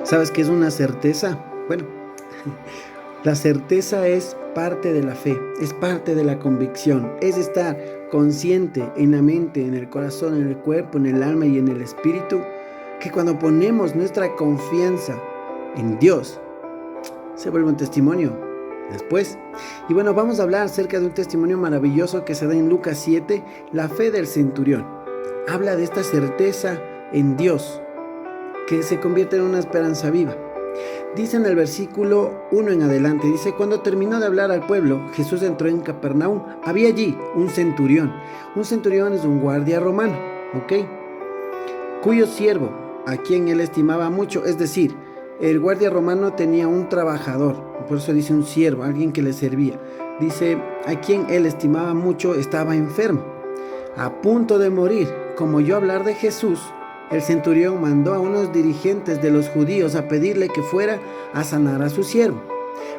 ¿Sabes qué es una certeza? Bueno, la certeza es parte de la fe, es parte de la convicción, es estar consciente en la mente, en el corazón, en el cuerpo, en el alma y en el espíritu, que cuando ponemos nuestra confianza en Dios, se vuelve un testimonio después. Y bueno, vamos a hablar acerca de un testimonio maravilloso que se da en Lucas 7, la fe del centurión. Habla de esta certeza en Dios, que se convierte en una esperanza viva. Dice en el versículo 1 en adelante, dice: cuando terminó de hablar al pueblo, Jesús entró en Capernaum. Había allí un centurión. Un centurión es un guardia romano, cuyo siervo, a quien él estimaba mucho, es decir, el guardia romano tenía un trabajador, por eso dice un siervo, alguien que le servía. Dice, a quien él estimaba mucho estaba enfermo, a punto de morir. Como oyó hablar de Jesús, el centurión mandó a unos dirigentes de los judíos a pedirle que fuera a sanar a su siervo.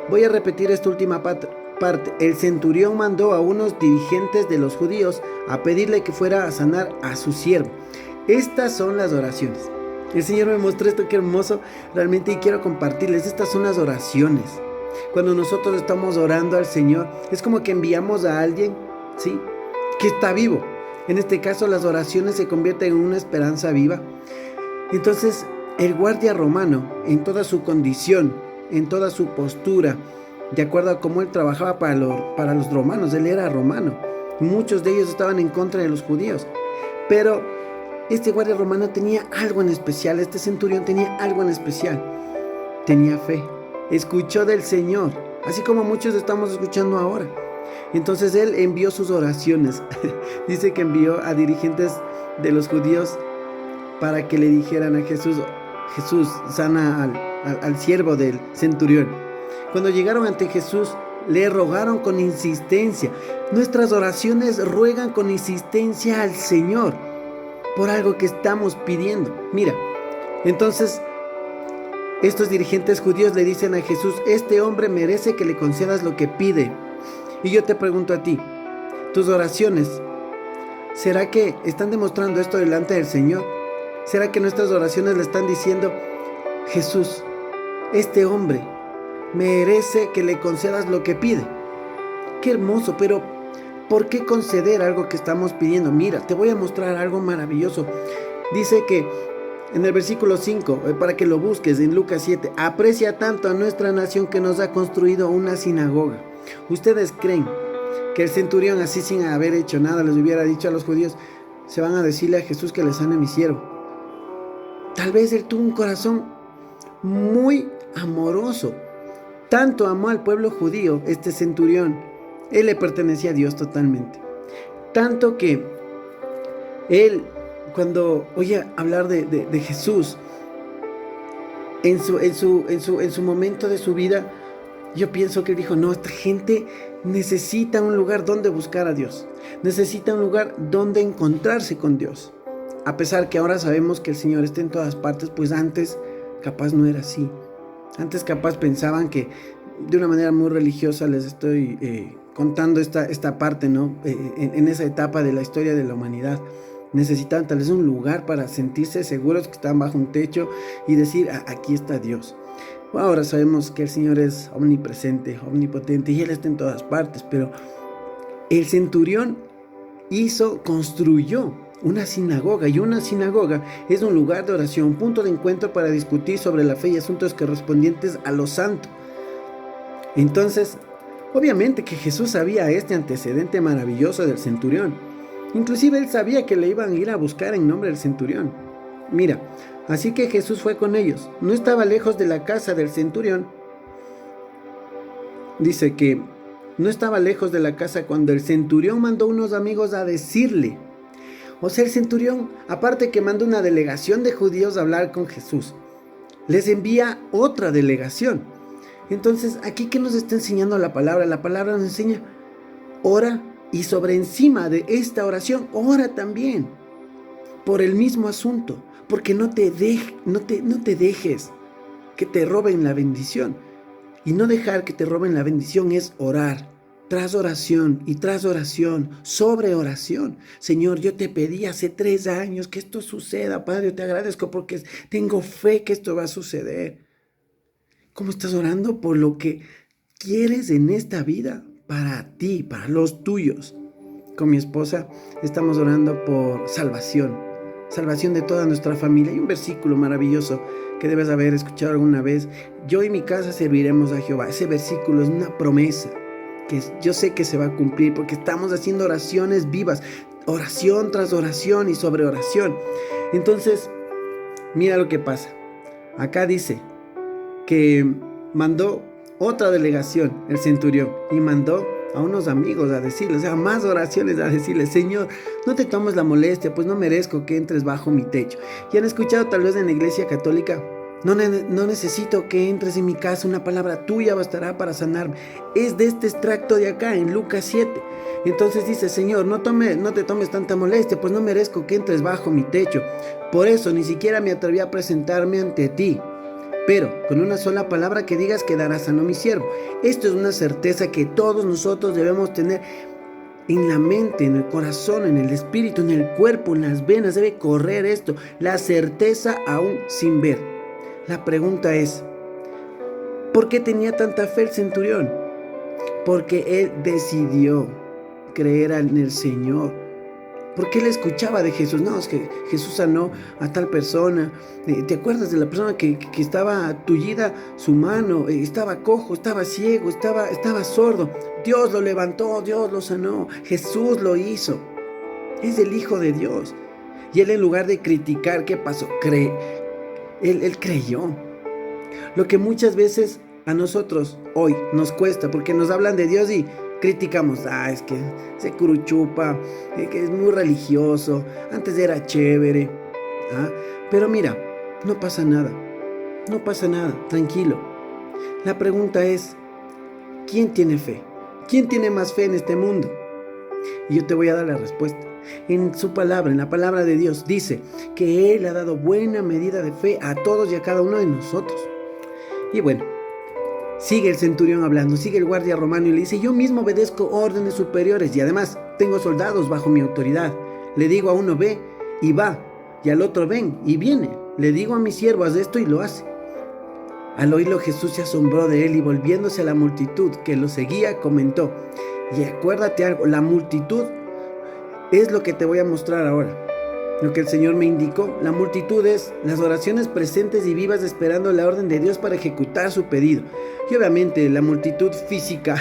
Voy a repetir esta última parte. El centurión mandó a unos dirigentes de los judíos a pedirle que fuera a sanar a su siervo. Estas son las oraciones. El Señor me mostró esto, qué hermoso realmente, y quiero compartirles. Estas son las oraciones. Cuando nosotros estamos orando al Señor, es como que enviamos a alguien, ¿sí?, que está vivo. En este caso, las oraciones se convierten en una esperanza viva. Entonces, el guardia romano, en toda su condición, en toda su postura, de acuerdo a cómo él trabajaba para los romanos, él era romano. Muchos de ellos estaban en contra de los judíos. Pero este guardia romano tenía algo en especial, este centurión tenía algo en especial. Tenía fe, escuchó del Señor, así como muchos estamos escuchando ahora. Entonces él envió sus oraciones. Dice que envió a dirigentes de los judíos para que le dijeran a Jesús: Jesús, sana al siervo del centurión. Cuando llegaron ante Jesús, le rogaron con insistencia. Nuestras oraciones ruegan con insistencia al Señor por algo que estamos pidiendo. Mira, entonces estos dirigentes judíos le dicen a Jesús: este hombre merece que le concedas lo que pide. Y yo te pregunto a ti, tus oraciones, ¿será que están demostrando esto delante del Señor? ¿Será que nuestras oraciones le están diciendo: Jesús, este hombre merece que le concedas lo que pide? Qué hermoso, pero ¿por qué conceder algo que estamos pidiendo? Mira, te voy a mostrar algo maravilloso. Dice que en el versículo 5, para que lo busques en Lucas 7, aprecia tanto a nuestra nación que nos ha construido una sinagoga. ¿Ustedes creen que el centurión, así sin haber hecho nada, les hubiera dicho a los judíos: se van a decirle a Jesús que le sane a mi siervo? Tal vez él tuvo un corazón muy amoroso. Tanto amó al pueblo judío este centurión. Él le pertenecía a Dios totalmente. Tanto que él, cuando oye hablar de Jesús, en su momento de su vida, yo pienso que él dijo: no, esta gente necesita un lugar donde buscar a Dios. Necesita un lugar donde encontrarse con Dios. A pesar que ahora sabemos que el Señor está en todas partes, pues antes capaz no era así. Antes capaz pensaban que, de una manera muy religiosa, les estoy contando esta parte, ¿no? En esa etapa de la historia de la humanidad. Necesitaban tal vez un lugar para sentirse seguros que están bajo un techo y decir: aquí está Dios. Ahora sabemos que el Señor es omnipresente, omnipotente, y Él está en todas partes, pero el centurión construyó una sinagoga, y una sinagoga es un lugar de oración, punto de encuentro para discutir sobre la fe y asuntos correspondientes a lo santo. Entonces, obviamente que Jesús sabía este antecedente maravilloso del centurión. Inclusive él sabía que le iban a ir a buscar en nombre del centurión. Mira, así que Jesús fue con ellos. No estaba lejos de la casa del centurión. Dice que no estaba lejos de la casa cuando el centurión mandó unos amigos a decirle. O sea, el centurión, aparte que manda una delegación de judíos a hablar con Jesús, les envía otra delegación. Entonces, aquí, ¿qué nos está enseñando la palabra? La palabra nos enseña: ora, y sobre encima de esta oración, ora también por el mismo asunto, porque no te dejes que te roben la bendición. Y no dejar que te roben la bendición es orar. tras oración y tras oración, sobre oración. Señor, yo te pedí hace 3 años que esto suceda, Padre, yo te agradezco porque tengo fe que esto va a suceder. ¿Cómo estás orando por lo que quieres en esta vida? Para ti, para los tuyos. Con mi esposa estamos orando por salvación. Salvación de toda nuestra familia. Hay un versículo maravilloso que debes haber escuchado alguna vez. Yo y mi casa serviremos a Jehová. Ese versículo es una promesa que yo sé que se va a cumplir porque estamos haciendo oraciones vivas, oración tras oración y sobre oración. Entonces, mira lo que pasa. Acá dice que mandó otra delegación, el centurión, y mandó a unos amigos a decirles, o sea, más oraciones a decirles, Señor, no te tomes la molestia, pues no merezco que entres bajo mi techo. Y han escuchado tal vez en la iglesia católica, no necesito que entres en mi casa, una palabra tuya bastará para sanarme. Es de este extracto de acá, en Lucas 7. Entonces dice, Señor, no te tomes tanta molestia, pues no merezco que entres bajo mi techo. Por eso ni siquiera me atreví a presentarme ante ti. Pero con una sola palabra que digas quedará sano mi siervo. Esto es una certeza que todos nosotros debemos tener en la mente, en el corazón, en el espíritu, en el cuerpo, en las venas. Debe correr esto, la certeza aún sin ver. La pregunta es, ¿por qué tenía tanta fe el centurión? Porque él decidió creer en el Señor. Porque él escuchaba de Jesús. No, es que Jesús sanó a tal persona. ¿Te acuerdas de la persona que estaba tullida su mano? Estaba cojo, estaba ciego, estaba sordo. Dios lo levantó, Dios lo sanó. Jesús lo hizo. Es el Hijo de Dios. Y él, en lugar de criticar, ¿qué pasó? Él creyó. Lo que muchas veces a nosotros hoy nos cuesta, porque nos hablan de Dios y criticamos, es que se curuchupa, que es muy religioso, antes era chévere. Pero mira, no pasa nada, tranquilo. La pregunta es, ¿quién tiene fe? ¿Quién tiene más fe en este mundo? Y yo te voy a dar la respuesta. En su palabra, en la palabra de Dios, dice que Él ha dado buena medida de fe a todos y a cada uno de nosotros. Y bueno, sigue el centurión hablando, sigue el guardia romano y le dice, yo mismo obedezco órdenes superiores y además tengo soldados bajo mi autoridad. Le digo a uno ve y va, y al otro ven y viene. Le digo a mi siervo haz esto y lo hace. Al oírlo Jesús se asombró de él y volviéndose a la multitud que lo seguía comentó, y acuérdate algo, la multitud es lo que te voy a mostrar ahora. Lo que el Señor me indicó, la multitud es las oraciones presentes y vivas esperando la orden de Dios para ejecutar su pedido. Y obviamente la multitud física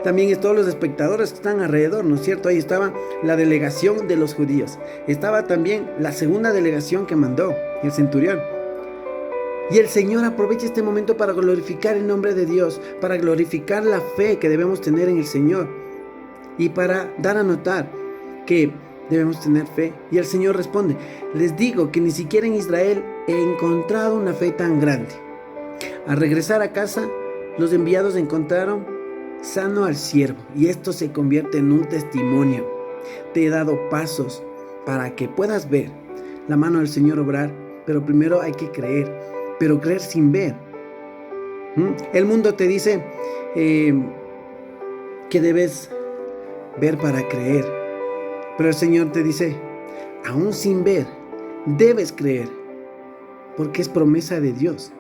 también es todos los espectadores que están alrededor, ¿no es cierto? Ahí estaba la delegación de los judíos. Estaba también la segunda delegación que mandó, el centurión. Y el Señor aprovecha este momento para glorificar el nombre de Dios, para glorificar la fe que debemos tener en el Señor y para dar a notar que debemos tener fe. Y el Señor responde, les digo que ni siquiera en Israel he encontrado una fe tan grande. Al regresar a casa, los enviados encontraron sano al siervo y esto se convierte en un testimonio. Te he dado pasos para que puedas ver la mano del Señor obrar, pero primero hay que creer, pero creer sin ver. El mundo te dice que debes ver para creer, pero el Señor te dice, aún sin ver, debes creer, porque es promesa de Dios,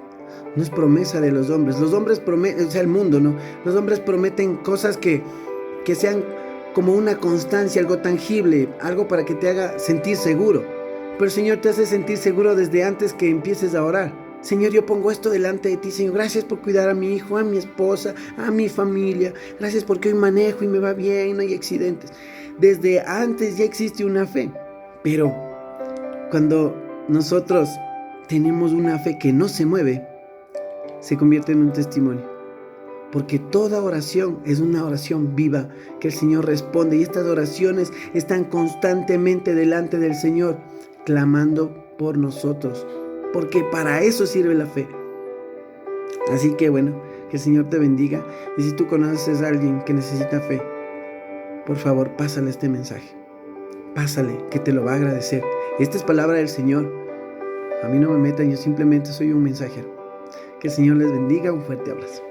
no es promesa de los hombres. Los hombres prometen, o sea, el mundo, ¿no? Los hombres prometen cosas que sean como una constancia, algo tangible, algo para que te haga sentir seguro. Pero el Señor te hace sentir seguro desde antes que empieces a orar. Señor, yo pongo esto delante de ti, Señor. Gracias por cuidar a mi hijo, a mi esposa, a mi familia. Gracias porque hoy manejo y me va bien, no hay accidentes. Desde antes ya existe una fe. Pero cuando nosotros tenemos una fe que no se mueve, se convierte en un testimonio. Porque toda oración es una oración viva que el Señor responde. Y estas oraciones están constantemente delante del Señor, clamando por nosotros. Porque para eso sirve la fe. Así que bueno, que el Señor te bendiga. Y si tú conoces a alguien que necesita fe, por favor, pásale este mensaje. Pásale, que te lo va a agradecer. Esta es palabra del Señor. A mí no me metan, yo simplemente soy un mensajero. Que el Señor les bendiga. Un fuerte abrazo.